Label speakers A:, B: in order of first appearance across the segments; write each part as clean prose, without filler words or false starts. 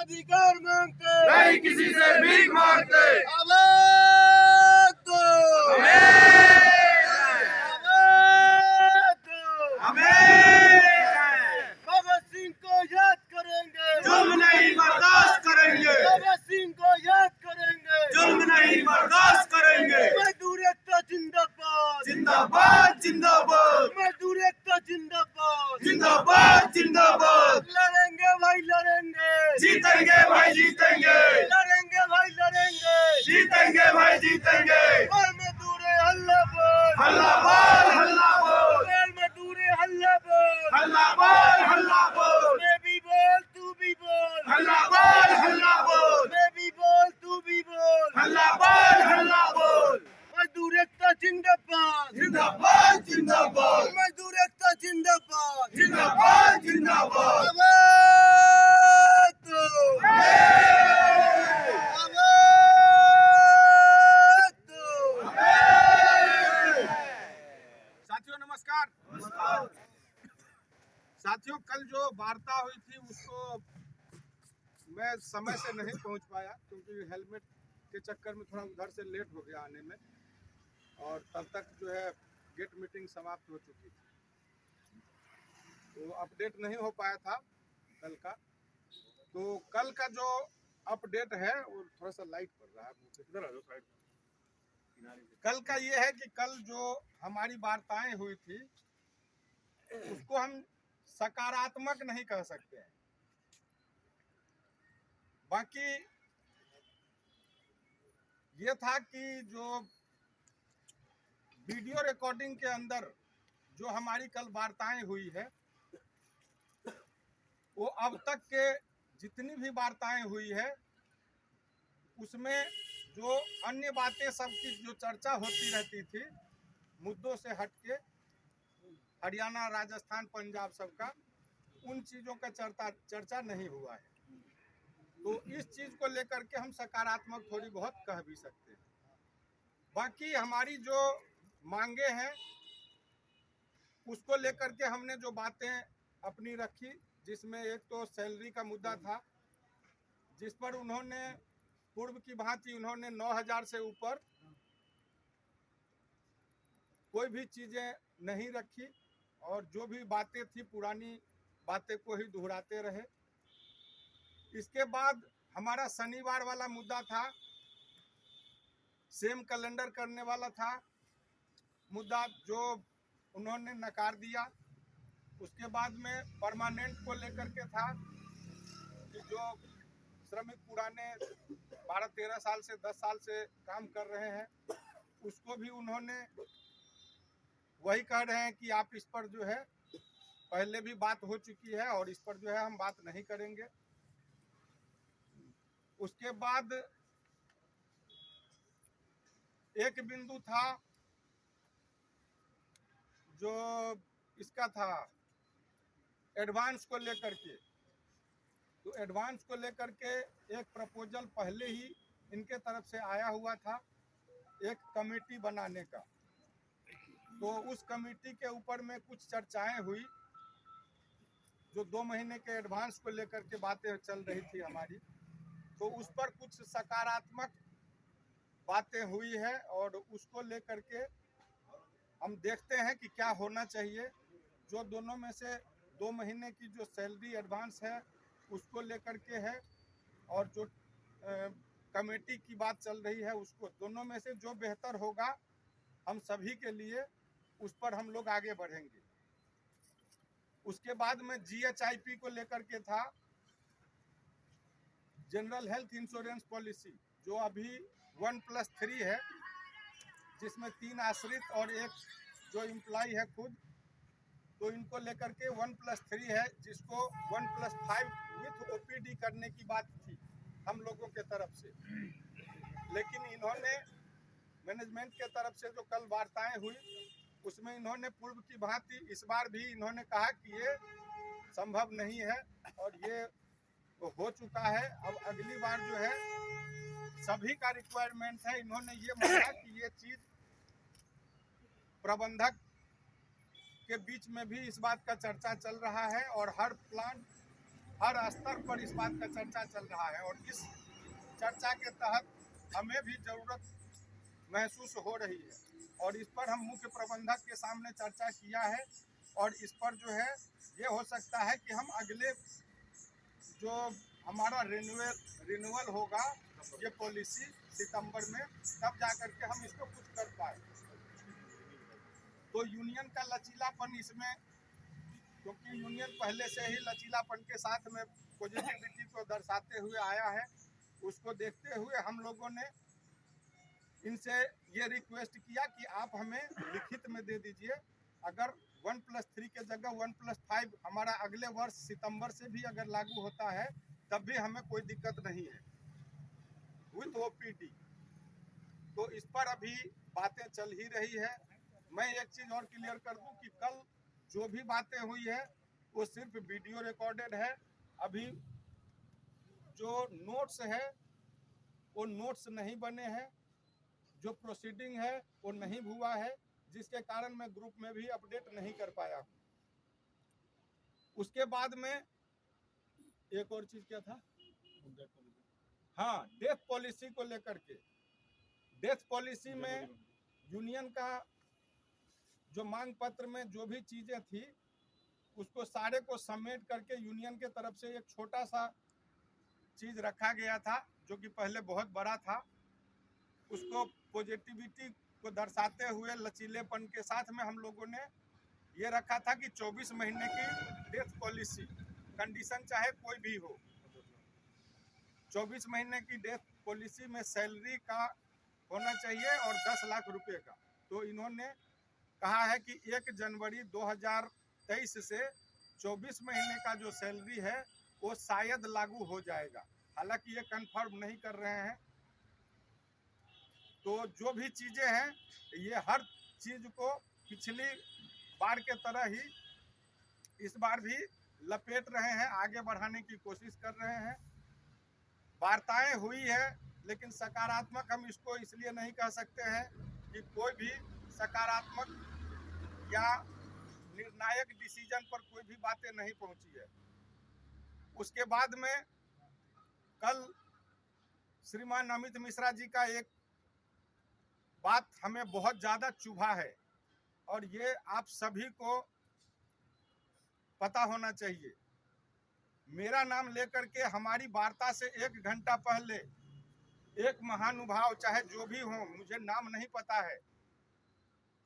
A: अधिकार मांगते
B: नहीं किसी से भीख मांगते।
A: आवाज दो, भगत सिंह को याद करेंगे,
B: जुल्म नहीं बर्दाश्त करेंगे,
A: भगत सिंह को याद करेंगे,
B: जुल्म नहीं बर्दाश्त करेंगे।
A: मजदूर एकता जिंदाबाद,
B: जिंदाबाद जिंदाबाद
A: मजदूर एकता जिंदाबाद,
B: जिंदाबाद जिंदाबाद।
A: लड़ेंगे भाई लड़ेंगे,
B: जीतेंगे भाई जीतेंगे,
A: लड़ेंगे भाई लड़ेंगे,
B: जीतेंगे भाई जीतेंगे।
A: और मजदूर हल्ला बोल,
B: हल्ला बोल हल्ला बोल,
A: रेल मजदूर हल्ला बोल,
B: हल्ला बोल हल्ला बोल,
A: मैं भी बोल तू भी बोल,
B: हल्ला बोल हल्ला बोल,
A: मैं भी बोल तू भी बोल,
B: हल्ला बोल हल्ला बोल।
A: मजदूर एकता जिंदाबाद,
B: जिंदाबाद जिंदाबाद,
A: मजदूर एकता जिंदाबाद,
B: जिंदाबाद जिंदाबाद।
A: आवाज दो, आवाज दो।
C: साथियों नमस्कार। साथियों कल जो वार्ता हुई थी उसको मैं समय से नहीं पहुंच पाया क्योंकि हेलमेट के चक्कर में थोड़ा उधर से लेट हो गया आने में, और तब तक जो है गेट मीटिंग समाप्त हो चुकी थी, तो अपडेट नहीं हो पाया था कल का। तो कल का जो अपडेट है वो थोड़ा सा लाइट पड़ रहा है। कल का ये है कि कल जो हमारी वार्ताएं हुई थी उसको हम सकारात्मक नहीं कह सकते हैं। बाकी ये था कि जो वीडियो रिकॉर्डिंग के अंदर जो हमारी कल वार्ताएं हुई है वो अब तक के जितनी भी वार्ताएं हुई है उसमें जो अन्य बातें सबकी जो चर्चा होती रहती थी मुद्दों से हटके, हरियाणा राजस्थान पंजाब सबका, उन चीज़ों का चर्चा नहीं हुआ है। तो इस चीज़ को लेकर के हम सकारात्मक थोड़ी बहुत कह भी सकते हैं। बाकी हमारी जो मांगे हैं उसको लेकर के हमने जो बातें अपनी रखी, जिसमें एक तो सैलरी का मुद्दा था जिस पर उन्होंने पूर्व की भांति उन्होंने 9,000 से ऊपर कोई भी चीज़ें नहीं रखी और जो भी बातें थी पुरानी बातें को ही दोहराते रहे। इसके बाद हमारा शनिवार वाला मुद्दा था, सेम कैलेंडर करने वाला था मुद्दा, जो उन्होंने नकार दिया। उसके बाद में परमानेंट को लेकर के था कि जो श्रमिक पुराने 12-13 साल से 10 साल से काम कर रहे हैं उसको भी उन्होंने वही कह रहे हैं कि आप इस पर जो है पहले भी बात हो चुकी है और इस पर जो है हम बात नहीं करेंगे। उसके बाद एक बिंदु था जो इसका था एडवांस को लेकर के। तो एडवांस को लेकर के एक प्रपोजल पहले ही इनके तरफ से आया हुआ था एक कमेटी बनाने का। तो उस कमेटी के ऊपर में कुछ चर्चाएं हुई, जो 2 महीने के एडवांस को लेकर के बातें चल रही थी हमारी, तो उस पर कुछ सकारात्मक बातें हुई है और उसको लेकर के हम देखते हैं कि क्या होना चाहिए। जो दोनों में से 2 महीने की जो सैलरी एडवांस है उसको लेकर के है और जो कमेटी की बात चल रही है उसको, दोनों में से जो बेहतर होगा हम सभी के लिए उस पर हम लोग आगे बढ़ेंगे। उसके बाद में GHIP को लेकर के था, जनरल हेल्थ इंश्योरेंस पॉलिसी, जो अभी 1+3 है, जिसमें 3 आश्रित और एक जो एम्प्लॉय है खुद, तो इनको लेकर के 1+3 है, जिसको 1+5 विथ OPD करने की बात थी हम लोगों के तरफ से। लेकिन इन्होंने मैनेजमेंट के तरफ से जो कल वार्ताएं हुई उसमें इन्होंने पूर्व की भांति इस बार भी इन्होंने कहा कि ये संभव नहीं है और ये हो चुका है। अब अगली बार जो है सभी का रिक्वायरमेंट है, इन्होंने ये माना कि ये चीज़ प्रबंधक के बीच में भी इस बात का चर्चा चल रहा है और हर प्लांट हर स्तर पर इस बात का चर्चा चल रहा है और इस चर्चा के तहत हमें भी जरूरत महसूस हो रही है और इस पर हम मुख्य प्रबंधक के सामने चर्चा किया है और इस पर जो है ये हो सकता है कि हम अगले जो हमारा रिन्यूअल होगा ये पॉलिसी सितंबर में, तब जाकर के हम इसको कुछ कर पाए। तो यूनियन का लचीलापन इसमें, क्योंकि यूनियन पहले से ही लचीलापन के साथ में पॉजिटिविटी को दर्शाते हुए आया है, उसको देखते हुए हम लोगों ने इनसे ये रिक्वेस्ट किया कि आप हमें लिखित में दे दीजिए। अगर 1+3 के जगह 1+5 हमारा अगले वर्ष सितंबर से भी अगर लागू होता है तब भी हमें कोई दिक्कत नहीं है विथ ओपीडी। तो इस पर अभी बातें चल ही रही है। मैं एक चीज़ और क्लियर कर दूं कि कल जो भी बातें हुई है वो सिर्फ वीडियो रिकॉर्डेड है। अभी जो नोट्स है वो नोट्स नहीं बने हैं, जो प्रोसीडिंग है वो नहीं हुआ है, जिसके कारण मैं ग्रुप में भी अपडेट नहीं कर पाया हूँ। उसके बाद में एक और चीज क्या था, हाँ, डेथ पॉलिसी को लेकर के। डेथ पॉलिसी में यूनियन का जो मांग पत्र में जो भी चीजें थी उसको सारे को समेट करके यूनियन के तरफ से एक छोटा सा चीज रखा गया था जो कि पहले बहुत बड़ा था। उसको पॉजिटिविटी को दर्शाते हुए लचीलेपन के साथ में हम लोगों ने ये रखा था कि 24 महीने की डेथ पॉलिसी, कंडीशन चाहे कोई भी हो, 24 महीने की डेथ पॉलिसी में सैलरी का होना चाहिए और 10 लाख रुपए का। तो इन्होंने कहा है कि 1 जनवरी 2023 से 24 महीने का जो सैलरी है वो शायद लागू हो जाएगा, हालांकि ये कंफर्म नहीं कर रहे हैं। तो जो भी चीज़ें हैं ये हर चीज़ को पिछली बार के तरह ही इस बार भी लपेट रहे हैं, आगे बढ़ाने की कोशिश कर रहे हैं। वार्ताएं हुई है लेकिन सकारात्मक हम इसको इसलिए नहीं कह सकते हैं कि कोई भी सकारात्मक या निर्णायक डिसीजन पर कोई भी बातें नहीं पहुंची है। उसके बाद में कल श्रीमान अमित मिश्रा जी का एक बात हमें बहुत ज़्यादा चुभा है और ये आप सभी को पता होना चाहिए। मेरा नाम लेकर के हमारी वार्ता से 1 घंटा पहले एक महानुभाव, चाहे जो भी हो, मुझे नाम नहीं पता है,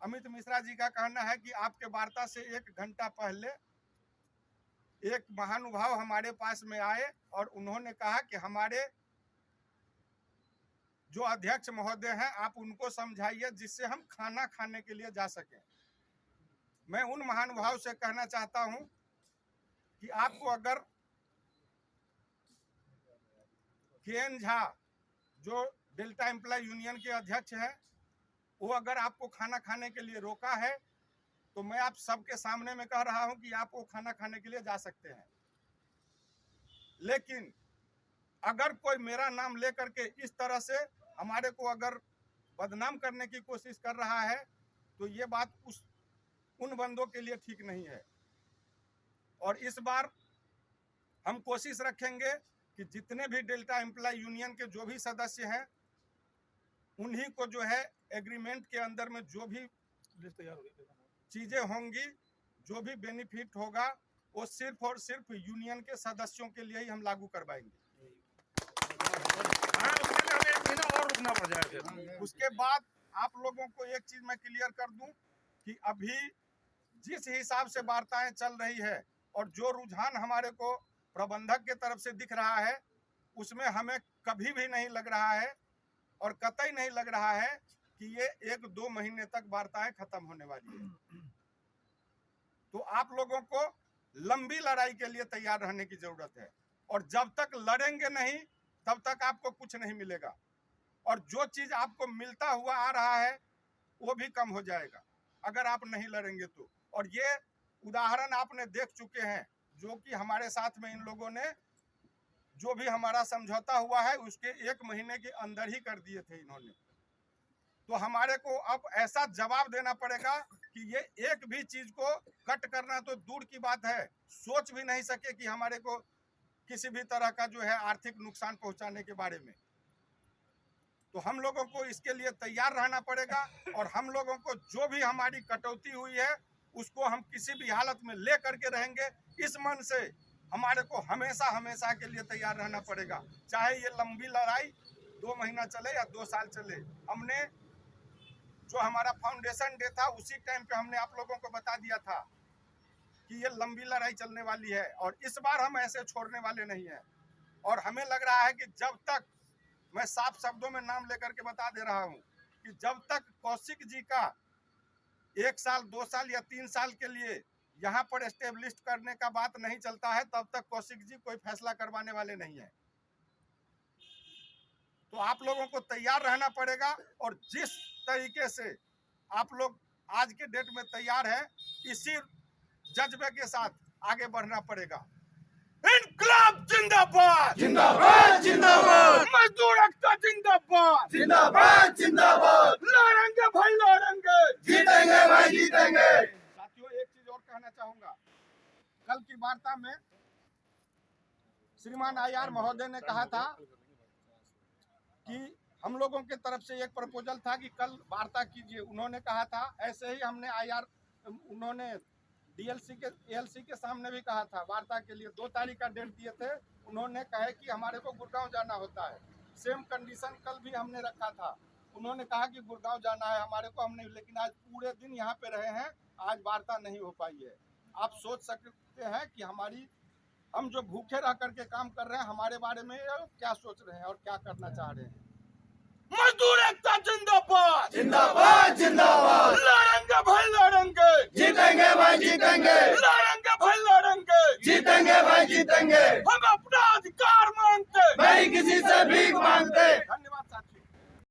C: अमित मिश्रा जी का कहना है कि आपके वार्ता से 1 घंटा पहले एक महानुभाव हमारे पास में आए और उन्होंने कहा कि हमारे जो अध्यक्ष महोदय हैं आप उनको समझाइए जिससे हम खाना खाने के लिए जा सकें। मैं उन महानुभाव से कहना चाहता हूं कि आपको अगर के.एन. झा जो डेल्टा एम्प्लॉय यूनियन के अध्यक्ष हैं वो अगर आपको खाना खाने के लिए रोका है तो मैं आप सबके सामने में कह रहा हूं कि आप वो खाना खाने के लिए जा सकते हैं। लेकिन अगर कोई मेरा नाम लेकर के इस तरह से हमारे को अगर बदनाम करने की कोशिश कर रहा है तो ये बात उन बंदों के लिए ठीक नहीं है। और इस बार हम कोशिश रखेंगे कि जितने भी डेल्टा एम्प्लॉय यूनियन के जो भी सदस्य हैं उन्हीं को जो है एग्रीमेंट के अंदर में जो भी चीज़ें होंगी, जो भी बेनिफिट होगा वो सिर्फ और सिर्फ यूनियन के सदस्यों के लिए ही हम लागू करवाएंगे।
B: और रुकना पड़ जाएगा।
C: उसके बाद आप लोगों को एक चीज मैं क्लियर कर दूं कि अभी जिस हिसाब से वार्ताएं चल रही है और जो रुझान हमारे को प्रबंधक के तरफ से दिख रहा है उसमें हमें कभी भी नहीं लग रहा है और कतई नहीं लग रहा है कि ये 1-2 महीने तक वार्ताएं खत्म होने वाली है। तो आप लोगों को लंबी लड़ाई के लिए तैयार रहने की जरूरत है और जब तक लड़ेंगे नहीं तब तक आपको कुछ नहीं मिलेगा और जो चीज आपको मिलता हुआ आ रहा है वो भी कम हो जाएगा अगर आप नहीं लड़ेंगे तो। और ये उदाहरण आपने देख चुके हैं जो कि हमारे साथ में इन लोगों ने जो भी हमारा समझौता हुआ है उसके 1 महीने के अंदर ही कर दिए थे इन्होंने। तो हमारे को अब ऐसा जवाब देना पड़ेगा कि ये एक भी चीज को कट करना तो दूर की बात है, सोच भी नहीं सके कि हमारे को किसी भी तरह का जो है आर्थिक नुकसान पहुंचाने के बारे में। तो हम लोगों को इसके लिए तैयार रहना पड़ेगा और हम लोगों को जो भी हमारी कटौती हुई है उसको हम किसी भी हालत में ले करके रहेंगे। इस मन से हमारे को हमेशा हमेशा के लिए तैयार रहना पड़ेगा, चाहे ये लंबी लड़ाई 2 महीना चले या 2 साल चले। हमने जो हमारा फाउंडेशन डे था उसी टाइम पे हमने आप लोगों को बता दिया था कि ये लंबी लड़ाई चलने वाली है और इस बार हम ऐसे छोड़ने वाले नहीं हैं। और हमें लग रहा है कि जब तक, मैं साफ शब्दों में नाम लेकर के बता दे रहा हूं कि जब तक कौशिक जी का 1 साल 2 साल या 3 साल के लिए यहाँ पर एस्टेब्लिश करने का बात नहीं चलता है, तब तक कौशिक जी कोई फैसला करवाने वाले नहीं है। तो आप लोगों को तैयार रहना पड़ेगा और जिस तरीके से आप लोग आज के डेट में तैयार है, इसी जज्बे के साथ आगे बढ़ना पड़ेगा। इनकलाब जिंदाबाद,
A: जिंदाबाद जिंदाबाद,
C: मजदूर एकता जिंदाबाद,
A: जिंदाबाद जिंदाबाद,
C: लड़ेंगे भाई लड़ेंगे,
A: जीतेंगे भाई जीतेंगे।
C: साथियों, एक चीज और कहना चाहूंगा। कल की वार्ता में श्रीमान आईआर महोदय ने कहा था कि हम लोगों के तरफ से एक प्रपोजल था कि कल वार्ता कीजिए। उन्होंने कहा था, ऐसे ही हमने उन्होंने डीएलसी के एएलसी के सामने भी कहा था वार्ता के लिए 2 तारीख का डेट दिए थे। उन्होंने कहा कि हमारे को गुड़गांव जाना होता है। सेम कंडीशन कल भी हमने रखा था। उन्होंने कहा कि गुड़गांव जाना है हमारे को, हमने, लेकिन आज पूरे दिन यहाँ पे रहे हैं, आज वार्ता नहीं हो पाई है। आप सोच सकते हैं कि हम जो भूखे रह करके काम कर रहे हैं, हमारे बारे में क्या सोच रहे हैं और क्या करना चाह रहे हैं। मजदूर एकता जिंदाबाद,
A: जिंदाबाद जिंदाबाद,
C: लड़ेंगे भाई लड़ेंगे,
A: जीतेंगे भाई जीतेंगे,
C: लड़ेंगे भाई लड़ेंगे,
A: जीतेंगे भाई जीतेंगे।
C: हम